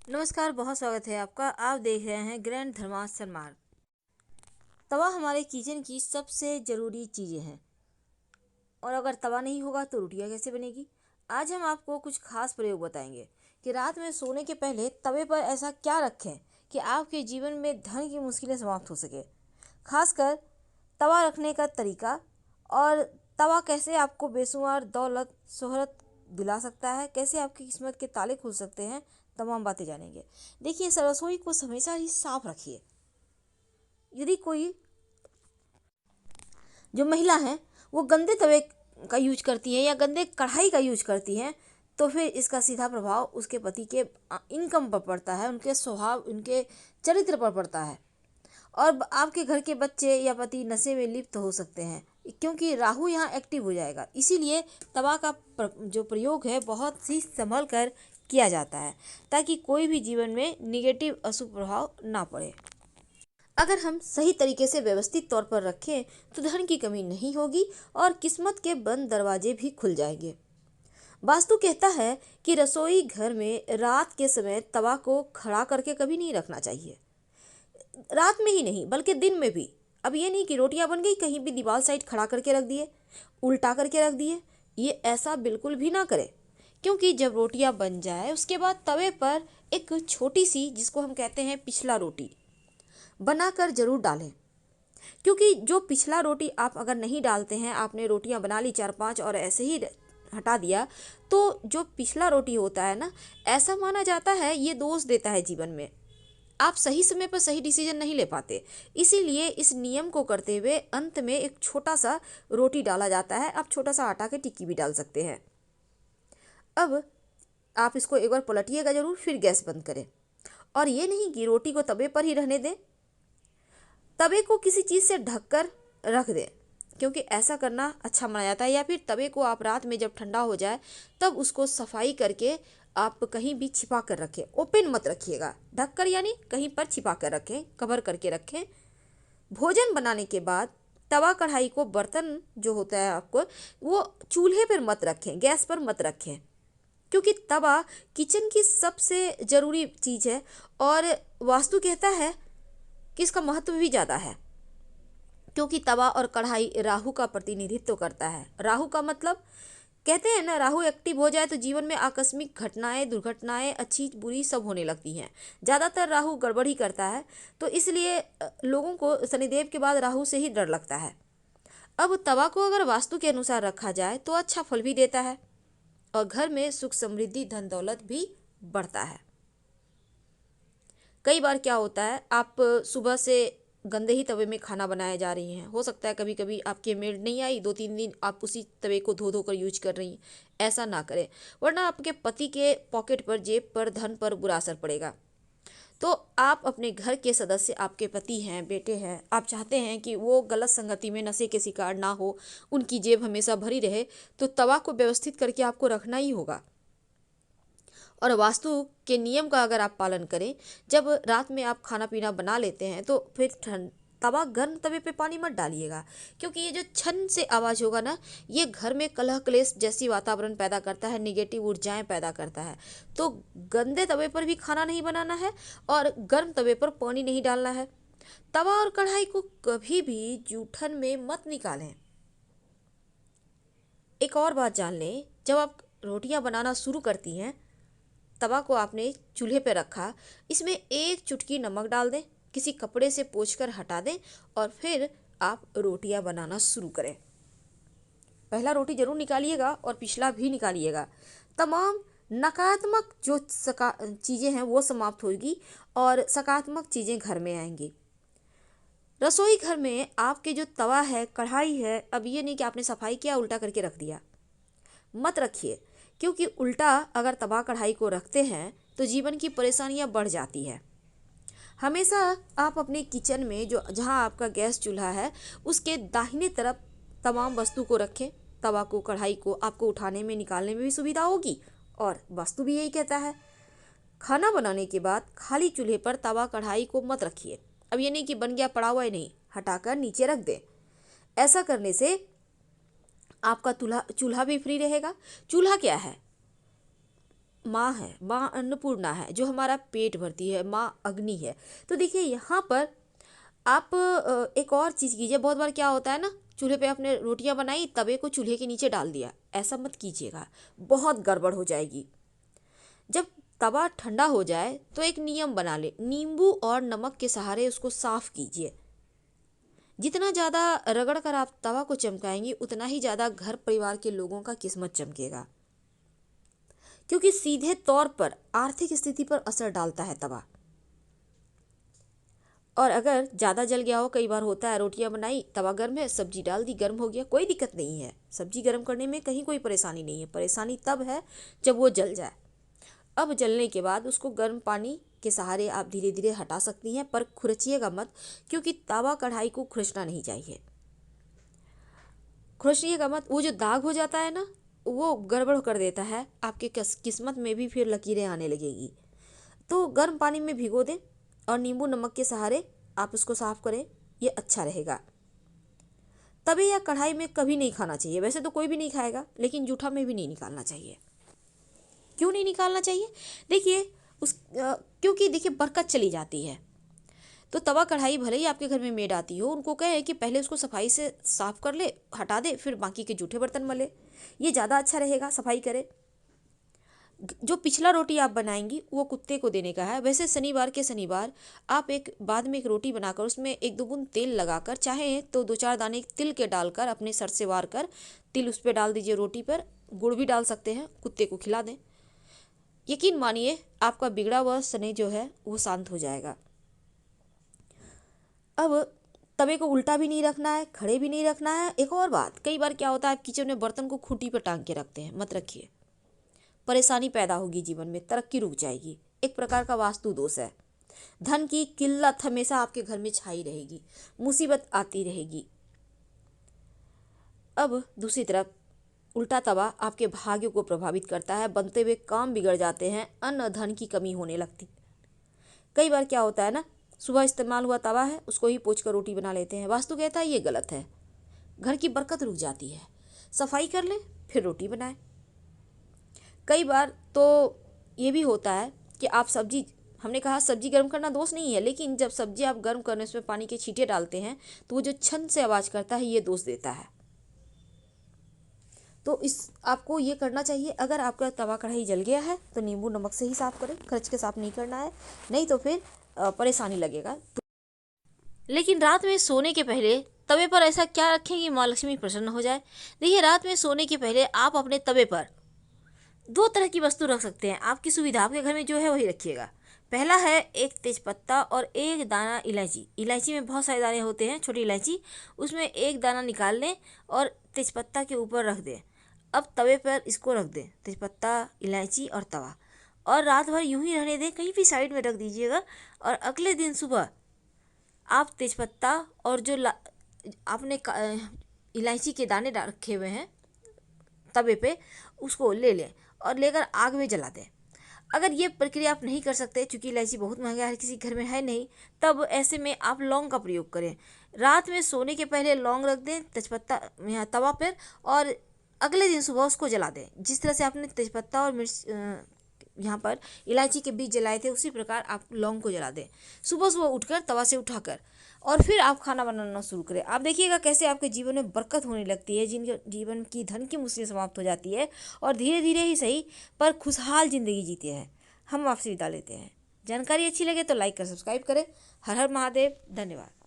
नमस्कार, बहुत स्वागत है आपका। आप देख रहे हैं ग्रैंड धर्मास्त्र मार्ग। तवा हमारे किचन की सबसे ज़रूरी चीज़ें हैं और अगर तवा नहीं होगा तो रोटियां कैसे बनेगी। आज हम आपको कुछ खास प्रयोग बताएंगे कि रात में सोने के पहले तवे पर ऐसा क्या रखें कि आपके जीवन में धन की मुश्किलें समाप्त हो सके। खासकर तवा रखने का तरीका और तवा कैसे आपको बेशुमार दौलत शोहरत दिला सकता है, कैसे आपकी किस्मत के ताले खुल सकते हैं, तमाम बातें जानेंगे। देखिए, रसोई को हमेशा ही साफ रखिए। यदि कोई जो महिला है वो गंदे तवे का यूज करती है या गंदे कढ़ाई का यूज करती हैं, तो फिर इसका सीधा प्रभाव उसके पति के इनकम पर पड़ता है, उनके स्वभाव, उनके चरित्र पर पड़ता है और आपके घर के बच्चे या पति नशे में लिप्त हो सकते हैं, क्योंकि राहु यहाँ एक्टिव हो जाएगा। इसीलिए तवा का जो प्रयोग है बहुत ही संभल कर किया जाता है ताकि कोई भी जीवन में निगेटिव अशुभ प्रभाव ना पड़े। अगर हम सही तरीके से व्यवस्थित तौर पर रखें तो धन की कमी नहीं होगी और किस्मत के बंद दरवाजे भी खुल जाएंगे। वास्तु कहता है कि रसोई घर में रात के समय तवा को खड़ा करके कभी नहीं रखना चाहिए। रात में ही नहीं बल्कि दिन में भी। अब ये नहीं कि रोटियां बन गई कहीं भी दीवार साइड खड़ा करके रख दिए, उल्टा करके रख दिए। ये ऐसा बिल्कुल भी ना करें, क्योंकि जब रोटियां बन जाए उसके बाद तवे पर एक छोटी सी, जिसको हम कहते हैं पिछला रोटी, बनाकर जरूर डालें। क्योंकि जो पिछला रोटी आप अगर नहीं डालते हैं, आपने रोटियां बना ली 4-5 और ऐसे ही हटा दिया, तो जो पिछला रोटी होता है ना, ऐसा माना जाता है ये दोष देता है जीवन में। आप सही समय पर सही डिसीजन नहीं ले पाते। इसीलिए इस नियम को करते हुए अंत में एक छोटा सा रोटी डाला जाता है। आप छोटा सा आटा की टिक्की भी डाल सकते हैं। अब आप इसको एक बार पलटिएगा जरूर, फिर गैस बंद करें। और ये नहीं कि रोटी को तवे पर ही रहने दें, तवे को किसी चीज़ से ढककर रख दें, क्योंकि ऐसा करना अच्छा माना जाता है। या फिर तवे को आप रात में जब ठंडा हो जाए तब उसको सफाई करके आप कहीं भी छिपा कर रखें। ओपन मत रखिएगा, ढककर यानी कहीं पर छिपा कर रखें, कवर करके रखें। भोजन बनाने के बाद तवा कढ़ाई को, बर्तन जो होता है आपको, वो चूल्हे पर मत रखें, गैस पर मत रखें, क्योंकि तवा किचन की सबसे ज़रूरी चीज़ है और वास्तु कहता है कि इसका महत्व भी ज़्यादा है, क्योंकि तवा और कढ़ाई राहु का प्रतिनिधित्व करता है। राहु का मतलब, कहते हैं ना, राहु एक्टिव हो जाए तो जीवन में आकस्मिक घटनाएं, दुर्घटनाएं, अच्छी बुरी सब होने लगती हैं। ज़्यादातर राहु गड़बड़ ही करता है, तो इसलिए लोगों को शनिदेव के बाद राहु से ही डर लगता है। अब तवा को अगर वास्तु के अनुसार रखा जाए तो अच्छा फल भी देता है और घर में सुख समृद्धि धन दौलत भी बढ़ता है। कई बार क्या होता है, आप सुबह से गंदे ही तवे में खाना बनाए जा रही हैं। हो सकता है कभी कभी आपके मेड नहीं आई, 2-3 दिन आप उसी तवे को धो धो कर यूज कर रही हैं। ऐसा ना करें, वरना आपके पति के पॉकेट पर, जेब पर, धन पर बुरा असर पड़ेगा। तो आप अपने घर के सदस्य, आपके पति हैं, बेटे हैं, आप चाहते हैं कि वो गलत संगति में, नशे के शिकार ना हो, उनकी जेब हमेशा भरी रहे, तो तवा को व्यवस्थित करके आपको रखना ही होगा। और वास्तु के नियम का अगर आप पालन करें, जब रात में आप खाना पीना बना लेते हैं तो फिर तवा, गर्म तवे पे पानी मत डालिएगा, क्योंकि ये जो छन से आवाज़ होगा ना, ये घर में कलह क्लेश जैसी वातावरण पैदा करता है, निगेटिव ऊर्जाएं पैदा करता है। तो गंदे तवे पर भी खाना नहीं बनाना है और गर्म तवे पर पानी नहीं डालना है। तवा और कढ़ाई को कभी भी जूठन में मत निकालें। एक और बात जान लें, जब आप रोटियां बनाना शुरू करती हैं, तवा को आपने चूल्हे पर रखा, इसमें 1 चुटकी नमक डाल दें, किसी कपड़े से पोंछकर हटा दें और फिर आप रोटियां बनाना शुरू करें। पहला रोटी जरूर निकालिएगा और पिछला भी निकालिएगा। तमाम नकारात्मक जो चीज़ें हैं वो समाप्त होगी और सकारात्मक चीज़ें घर में आएंगी। रसोई घर में आपके जो तवा है, कढ़ाई है, अब ये नहीं कि आपने सफाई किया उल्टा करके रख दिया, मत रखिए, क्योंकि उल्टा अगर तवा कढ़ाई को रखते हैं तो जीवन की परेशानियां बढ़ जाती है। हमेशा आप अपने किचन में, जो जहां आपका गैस चूल्हा है, उसके दाहिने तरफ तमाम वस्तु को रखें। तवा को, कढ़ाई को आपको उठाने में, निकालने में भी सुविधा होगी और वास्तु भी यही कहता है। खाना बनाने के बाद खाली चूल्हे पर तवा कढ़ाई को मत रखिए। अब ये नहीं कि बन गया पड़ा हुआ ही नहीं, हटाकर नीचे रख दें। ऐसा करने से आपका चूल्हा भी फ्री रहेगा। चूल्हा क्या है? माँ है, माँ अन्नपूर्णा है, जो हमारा पेट भरती है, माँ अग्नि है। तो देखिए यहाँ पर आप एक और चीज़ कीजिए। बहुत बार क्या होता है ना, चूल्हे पे आपने रोटियां बनाई, तवे को चूल्हे के नीचे डाल दिया, ऐसा मत कीजिएगा, बहुत गड़बड़ हो जाएगी। जब तवा ठंडा हो जाए तो एक नियम बना ले, नींबू और नमक के सहारे उसको साफ कीजिए। जितना ज़्यादा रगड़ कर आप तवा को चमकाएंगी, उतना ही ज़्यादा घर परिवार के लोगों का किस्मत चमकेगा, क्योंकि सीधे तौर पर आर्थिक स्थिति पर असर डालता है तवा। और अगर ज़्यादा जल गया हो, कई बार होता है, रोटियां बनाई, तवा गर्म है, सब्जी डाल दी, गर्म हो गया, कोई दिक्कत नहीं है। सब्जी गर्म करने में कहीं कोई परेशानी नहीं है, परेशानी तब है जब वो जल जाए। अब जलने के बाद उसको गर्म पानी के सहारे आप धीरे धीरे हटा सकती हैं, पर खुरचिएगा मत, क्योंकि तवा कढ़ाई को खुरचना नहीं चाहिए। खुरचिएगा मत, वो जो दाग हो जाता है ना, वो गड़बड़ कर देता है, आपके किस्मत में भी फिर लकीरें आने लगेगी। तो गर्म पानी में भिगो दें और नींबू नमक के सहारे आप उसको साफ करें, ये अच्छा रहेगा। तवे या कढ़ाई में कभी नहीं खाना चाहिए, वैसे तो कोई भी नहीं खाएगा, लेकिन जूठा में भी नहीं निकालना चाहिए। क्यों नहीं निकालना चाहिए? देखिए क्योंकि देखिए बरकत चली जाती है। तो तवा कढ़ाई भले ही आपके घर में मेड आती हो, उनको कहे कि पहले उसको सफाई से साफ कर ले, हटा दे, फिर बाकी के जूठे बर्तन मले, ये ज़्यादा अच्छा रहेगा, सफाई करे। जो पिछला रोटी आप बनाएंगी वो कुत्ते को देने का है। वैसे शनिवार के शनिवार आप एक बाद में एक रोटी बनाकर उसमें 1-2 बूंद तेल लगाकर, चाहे तो 2-4 दाने तिल के डालकर अपने सर से वार कर तिल उस पर डाल दीजिए, रोटी पर गुड़ भी डाल सकते हैं, कुत्ते को खिला दें। यकीन मानिए आपका बिगड़ा हुआ शनि जो है वो शांत हो जाएगा। अब तवे को उल्टा भी नहीं रखना है, खड़े भी नहीं रखना है। एक और बात, कई बार क्या होता है, आप किचन में बर्तन को खूंटी पर टांग के रखते हैं, मत रखिए, परेशानी पैदा होगी जीवन में, तरक्की रुक जाएगी। एक प्रकार का वास्तु दोष है। धन की किल्लत हमेशा आपके घर में छाई रहेगी, मुसीबत आती रहेगी। अब दूसरी तरफ उल्टा तवा आपके भाग्य को प्रभावित करता है, बनते हुए काम बिगड़ जाते हैं, अन्न धन की कमी होने लगती। कई बार क्या होता है ना, सुबह इस्तेमाल हुआ तवा है, उसको ही पोंछ कर रोटी बना लेते हैं। वास्तु कहता है ये गलत है, घर की बरकत रुक जाती है। सफाई कर ले फिर रोटी बनाए। कई बार तो ये भी होता है कि आप सब्जी, हमने कहा सब्जी गर्म करना दोष नहीं है, लेकिन जब सब्जी आप गर्म करने उसमें पानी के छींटे डालते हैं तो वो जो छन से आवाज़ करता है, ये दोष देता है। तो इस आपको ये करना चाहिए। अगर आपका तवा कढ़ाई जल गया है तो नींबू नमक से ही साफ़ करें, खर्च के साफ नहीं करना है, नहीं तो फिर परेशानी लगेगा। लेकिन रात में सोने के पहले तवे पर ऐसा क्या रखें कि माँ लक्ष्मी प्रसन्न हो जाए? देखिए, रात में सोने के पहले आप अपने तवे पर 2 तरह की वस्तु रख सकते हैं, आपकी सुविधा, आपके घर में जो है वही रखिएगा। पहला है एक तेजपत्ता और एक दाना इलायची। इलायची में बहुत सारे दाने होते हैं, छोटी इलायची, उसमें एक दाना निकाल लें और तेजपत्ता के ऊपर रख दें। अब तवे पर इसको रख दें, तेजपत्ता, इलायची और तवा, और रात भर यूं ही रहने दें, कहीं भी साइड में रख दीजिएगा। और अगले दिन सुबह आप तेजपत्ता और जो आपने इलायची के दाने रखे हुए हैं तवे पे, उसको ले लें और लेकर आग में जला दें। अगर ये प्रक्रिया आप नहीं कर सकते, चूँकि इलायची बहुत महंगा है, हर किसी घर में है नहीं, तब ऐसे में आप लौंग का प्रयोग करें। रात में सोने के पहले लौंग रख दें तेजपत्ता यहाँ तवा पर, और अगले दिन सुबह उसको जला दें। जिस तरह से आपने तेजपत्ता और मिर्च यहाँ पर इलायची के बीज जलाए थे, उसी प्रकार आप लौंग को जला दें। सुबह सुबह उठकर तवा से उठाकर और फिर आप खाना बनाना शुरू करें। आप देखिएगा कैसे आपके जीवन में बरकत होने लगती है, जिनके जीवन की धन की मुश्किल समाप्त हो जाती है, और धीरे धीरे ही सही पर खुशहाल ज़िंदगी जीते हैं। हम आपसे विदा लेते हैं। जानकारी अच्छी लगे तो लाइक कर सब्सक्राइब करें। हर हर महादेव। धन्यवाद।